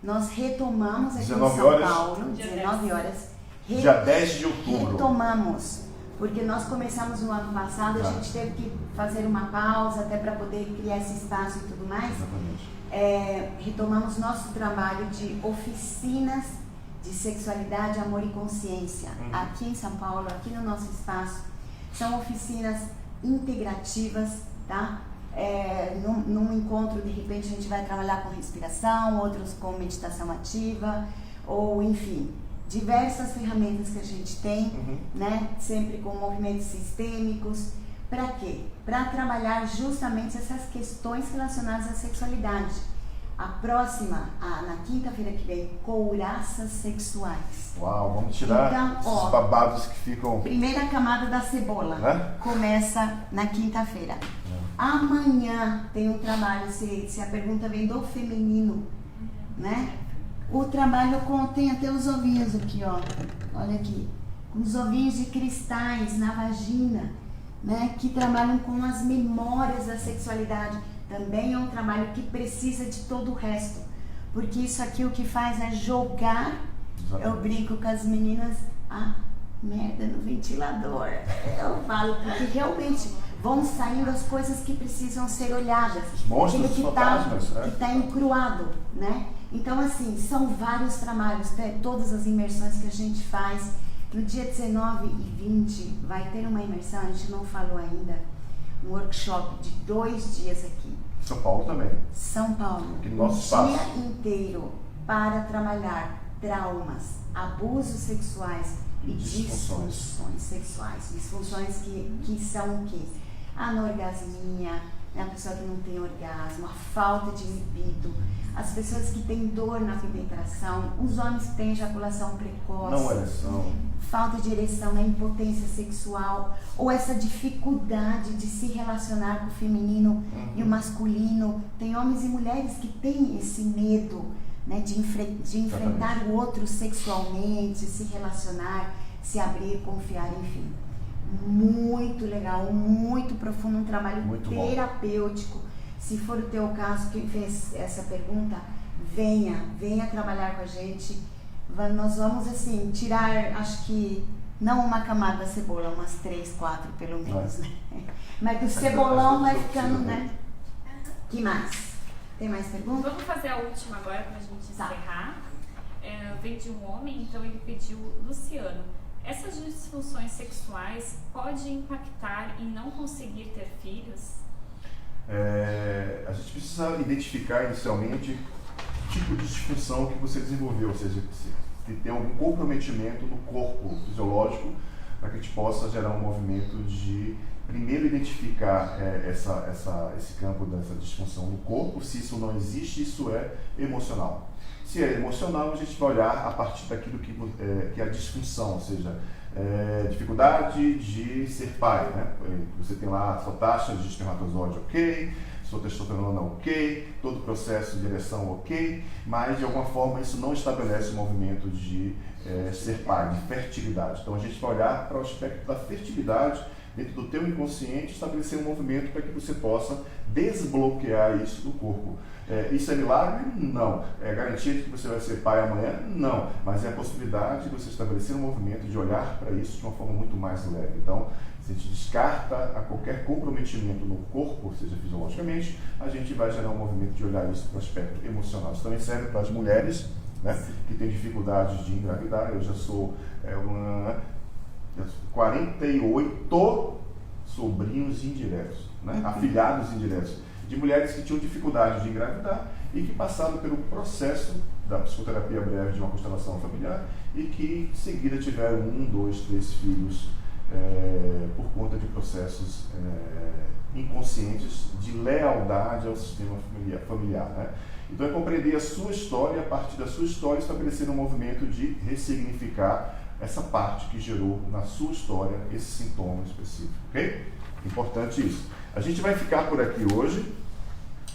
nós retomamos aqui em São Paulo, 19 horas, dia 10 de outubro. Retomamos, porque nós começamos no ano passado, a gente teve que fazer uma pausa até para poder criar esse espaço e tudo mais. Exatamente. Retomamos nosso trabalho de oficinas de sexualidade, amor e consciência aqui em São Paulo, aqui no nosso espaço. São oficinas integrativas, tá? Num encontro, de repente, a gente vai trabalhar com respiração, outros com meditação ativa, ou enfim, diversas ferramentas que a gente tem, né? Sempre com movimentos sistêmicos. Para quê? Para trabalhar justamente essas questões relacionadas à sexualidade. A próxima, na quinta-feira que vem, couraças sexuais. Uau, vamos tirar os babados que ficam... Primeira camada da cebola, começa na quinta-feira. Amanhã tem um trabalho, se a pergunta vem do feminino, né? O trabalho tem até os ovinhos aqui, ó. Olha aqui. Os ovinhos de cristais na vagina, né? Que trabalham com as memórias da sexualidade. Também é um trabalho que precisa de todo o resto. Porque isso aqui o que faz é jogar, eu brinco com as meninas, a merda no ventilador. Eu falo, porque realmente vão saindo as coisas que precisam ser olhadas. Os monstros, aquilo que está encruado, né? Então, assim, são vários trabalhos, né? Todas as imersões que a gente faz. No dia 19 e 20 vai ter uma imersão, a gente não falou ainda, um workshop de 2 dias aqui. São Paulo também. São Paulo. Aqui no nosso espaço. Um dia inteiro para trabalhar traumas, abusos sexuais e disfunções sexuais. Disfunções que são o quê? A anorgasmia, né? A pessoa que não tem orgasmo, a falta de libido, as pessoas que têm dor na penetração, os homens que têm ejaculação precoce, não ereção, falta de ereção, né? Impotência sexual, ou essa dificuldade de se relacionar com o feminino e o masculino. Tem homens e mulheres que têm esse medo, né? de enfrentar o outro sexualmente, se relacionar, se abrir, confiar, enfim. Muito legal, muito profundo, um trabalho muito terapêutico. Bom. Se for o teu caso, quem fez essa pergunta, venha trabalhar com a gente. Nós vamos, assim, tirar, acho que, não uma camada da cebola, umas 3, 4 pelo menos, né? Mas do cebolão vai ficando, né? Que mais? Tem mais perguntas? Vamos fazer a última agora pra gente encerrar. Vem de um homem, então ele pediu, Luciano, essas disfunções sexuais podem impactar em não conseguir ter filhos? A gente precisa identificar inicialmente o tipo de disfunção que você desenvolveu, ou seja, se tem algum comprometimento no corpo fisiológico para que a gente possa gerar um movimento de primeiro identificar esse campo dessa disfunção no corpo. Se isso não existe, isso é emocional. Se é emocional, a gente vai olhar a partir daquilo que é a disfunção, ou seja, dificuldade de ser pai, né? Você tem lá a sua taxa de espermatozoide ok, sua testosterona ok, todo o processo de ereção ok, mas de alguma forma isso não estabelece o movimento de ser pai, de fertilidade. Então a gente vai olhar para o aspecto da fertilidade dentro do teu inconsciente, estabelecer um movimento para que você possa desbloquear isso do corpo. Isso é milagre? Não. É garantia de que você vai ser pai amanhã? Não. Mas é a possibilidade de você estabelecer um movimento de olhar para isso de uma forma muito mais leve. Então, se a gente descarta a qualquer comprometimento no corpo, seja fisiologicamente, a gente vai gerar um movimento de olhar isso para o aspecto emocional. Isso também serve para as mulheres, né, que têm dificuldades de engravidar. Eu já sou 48 sobrinhos indiretos, né, afilhados indiretos, de mulheres que tinham dificuldade de engravidar e que passaram pelo processo da psicoterapia breve de uma constelação familiar e que em seguida tiveram 1, 2, 3 filhos por conta de processos inconscientes de lealdade ao sistema familiar, né? Então é compreender a sua história, a partir da sua história estabelecer um movimento de ressignificar essa parte que gerou na sua história esse sintoma específico, ok? Importante isso. A gente vai ficar por aqui hoje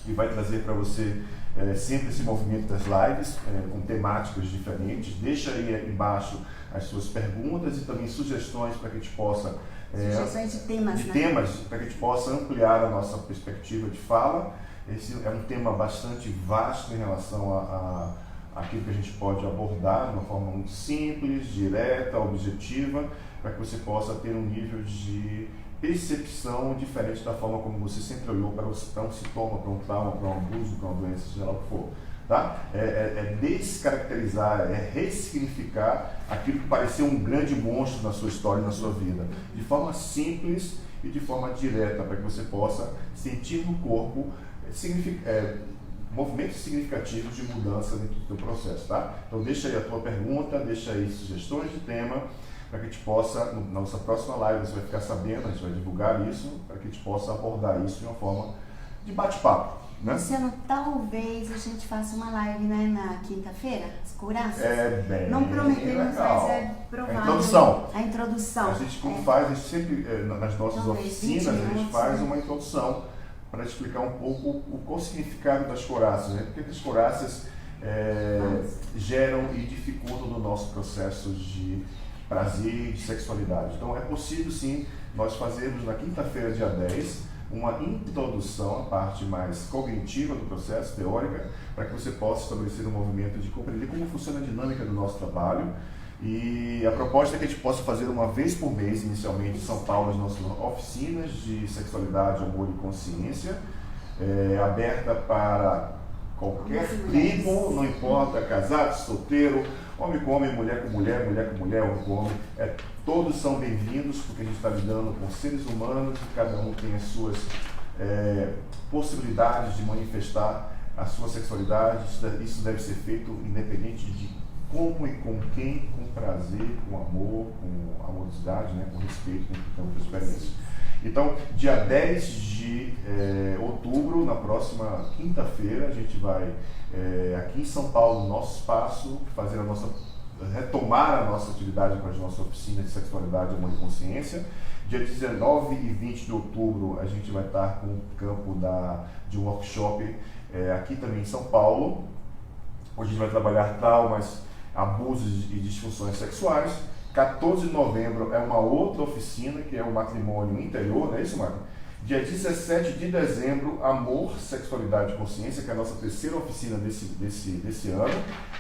e vai trazer para você sempre esse movimento das lives, com temáticas diferentes. Deixa aí embaixo as suas perguntas e também sugestões para que a gente possa... sugestões de temas, né? temas, para que a gente possa ampliar a nossa perspectiva de fala. Esse é um tema bastante vasto em relação àquilo que a gente pode abordar de uma forma muito simples, direta, objetiva, para que você possa ter um nível de percepção diferente da forma como você sempre olhou para um sintoma, para um trauma, para um abuso, para uma doença, seja lá o que for. Tá? É descaracterizar, é ressignificar aquilo que pareceu um grande monstro na sua história e na sua vida, de forma simples e de forma direta, para que você possa sentir no corpo movimentos significativos de mudança dentro do teu processo. Tá? Então deixa aí a tua pergunta, deixa aí sugestões de tema, para que a gente possa, na nossa próxima live você vai ficar sabendo, a gente vai divulgar isso, para que a gente possa abordar isso de uma forma de bate-papo. Né? Luciano, talvez a gente faça uma live, né, na quinta-feira, as curaças. É bem Não prometemos, legal. mas é provável. A introdução. A A gente como faz, a gente sempre, nas nossas Talvez oficinas, 20 a gente minutos, faz né? uma introdução para explicar um pouco qual o significado das couraças, né? Porque as couraças geram e dificultam no nosso processo de prazer e de sexualidade. Então é possível sim nós fazermos na quinta-feira, dia 10, uma introdução, a parte mais cognitiva do processo, teórica, para que você possa estabelecer um movimento de compreender como funciona a dinâmica do nosso trabalho. E a proposta é que a gente possa fazer uma vez por mês, inicialmente em São Paulo, as nossas oficinas de sexualidade, amor e consciência, aberta para qualquer tribo, não importa, casado, solteiro, homem com homem, mulher com mulher, mulher com mulher, homem com homem, todos são bem-vindos, porque a gente está lidando com seres humanos e cada um tem as suas possibilidades de manifestar a sua sexualidade. Isso deve ser feito independente de como e com quem, com prazer, com amor, com amorosidade, né, com respeito, com experiência. Então, dia 10 de outubro, na próxima quinta-feira, a gente vai aqui em São Paulo, no nosso espaço, retomar a nossa atividade com as nossas oficinas de sexualidade, amor e consciência. Dia 19 e 20 de outubro, a gente vai estar com o campo de um workshop aqui também em São Paulo, onde a gente vai trabalhar traumas, abusos e disfunções sexuais. 14 de novembro é uma outra oficina, que é o matrimônio interior, não é isso, Marco? Dia 17 de dezembro, amor, sexualidade e consciência, que é a nossa terceira oficina desse ano.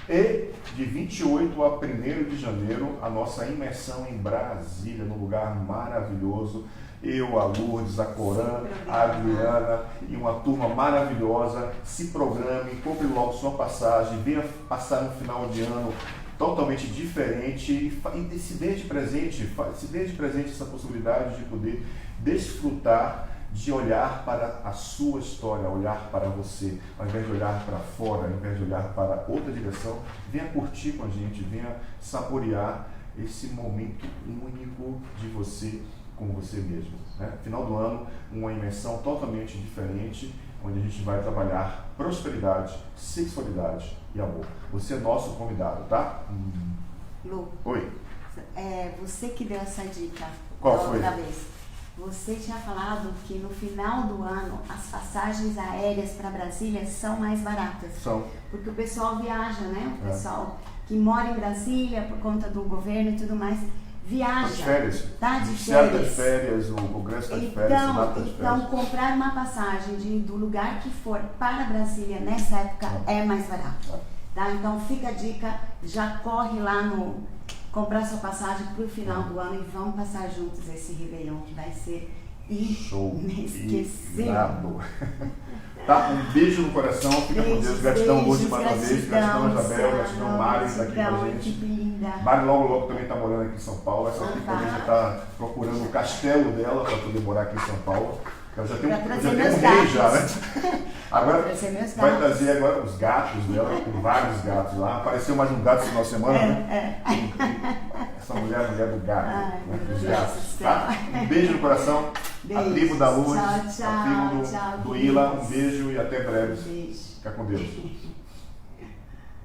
E de 28 a 1º de janeiro, a nossa imersão em Brasília, num lugar maravilhoso. Eu, a Lourdes, a Coran, a Adriana e uma turma maravilhosa. Se programe, compre logo sua passagem, venha passar um final de ano totalmente diferente e se dê de presente essa possibilidade de poder desfrutar, de olhar para a sua história, olhar para você, ao invés de olhar para fora, ao invés de olhar para outra direção. Venha curtir com a gente, venha saborear esse momento único de você com você mesmo. Né? Final do ano, uma imersão totalmente diferente, onde a gente vai trabalhar prosperidade, sexualidade e amor. Você é nosso convidado, tá? Lu, Oi. você que deu essa dica. Qual foi? Outra vez. Você tinha falado que no final do ano as passagens aéreas para Brasília são mais baratas. São. Porque o pessoal viaja, né? O pessoal que mora em Brasília por conta do governo e tudo mais, viaja. As férias. Tá de Está férias. de férias, o Congresso está de férias, o Senado está de Então, férias. comprar uma passagem do lugar que for para Brasília nessa época é mais barato. Tá? Então, fica a dica, já corre lá comprar sua passagem para o final do ano e vamos passar juntos esse Réveillon, que vai ser inesquecível. Irado. Tá? Um beijo no coração, fica com Deus. Gratidão, Lúcia, mais uma vez. Gratidão, Isabel. Gratidão, Mari, está aqui com a gente. Mari logo também está morando aqui em São Paulo. Essa aqui também já está procurando o castelo dela para poder morar aqui em São Paulo. Ela já tem um rei já, né? Agora vai trazer agora os gatos dela, com vários gatos lá. Apareceu mais um gato esse final de semana, né? Essa mulher é a mulher do gato, né? Dos gatos. Tá? Um beijo no coração. A tribo da Luz, a tribo do Ila. Um beijo e até breve. Fica com Deus.